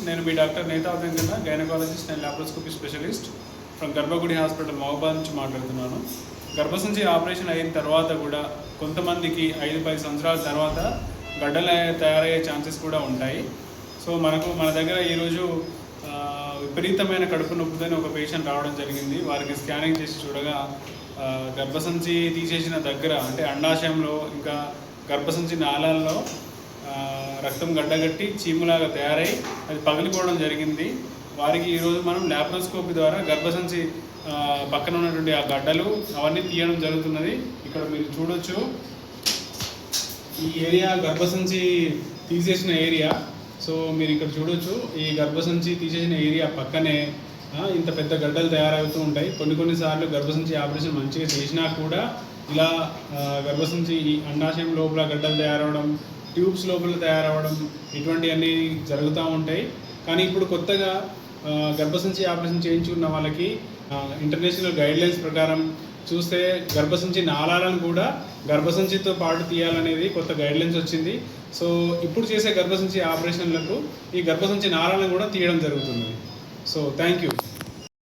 నేను మీ doctor Neta Venkanna, gynaecologist and laparoscopy specialist from Garbhagudi hospital Mahabad నుంచి మాట్లాడుతున్నాను. గర్భసంచి ఆపరేషన్ అయిన తర్వాత కూడా కొంతమందికి 5-10 సంవత్సరాల తర్వాత గడ్డలు తయారయ్యే ఛాన్సెస్ కూడా ఉంటాయి. సో మన దగ్గర ఈరోజు విపరీతమైన కడుపు నొప్పితోనే ఒక పేషెంట్ రావడం జరిగింది. వారికి స్కానింగ్ చేసి చూడగా గర్భసంచి తీసేసిన దగ్గర అంటే అండాశయంలో ఇంకా గర్భసంచి నాళాల్లో రక్తం గడ్డగట్టి చీములాగా తయారై అది పగిలిపోవడం జరిగింది. వారికి ఈరోజు మనం లాప్రోస్కోపీ ద్వారా గర్భసంచి పక్కన ఉన్నటువంటి ఆ గడ్డలు అవన్నీ తీయడం జరుగుతున్నది. ఇక్కడ మీరు చూడొచ్చు, ఈ ఏరియా గర్భసంచి తీసేసిన ఏరియా. సో మీరు ఇక్కడ చూడొచ్చు, ఈ గర్భసంచి తీసేసిన ఏరియా పక్కనే ఇంత పెద్ద గడ్డలు తయారవుతూ ఉంటాయి. కొన్నిసార్లు గర్భసంచి ఆపరేషన్ మంచిగా చేసినా కూడా ఇలా గర్భసంచి ఈ అండాశయం లోపల గడ్డలు తయారవడం, ట్యూబ్స్ లోపల తయారవడం ఇటువంటివన్నీ జరుగుతూ ఉంటాయి. కానీ ఇప్పుడు కొత్తగా గర్భసంచి ఆపరేషన్ చేయించుకున్న వాళ్ళకి ఇంటర్నేషనల్ గైడ్లైన్స్ ప్రకారం చూస్తే గర్భసంచి నాళాలను కూడా గర్భసంచితో పాటు తీయాలనేది కొత్త గైడ్లైన్స్ వచ్చింది. సో ఇప్పుడు చేసే గర్భసంచి ఆపరేషన్లకు ఈ గర్భసంచి నాళాలను కూడా తీయడం జరుగుతుంది. So thank you.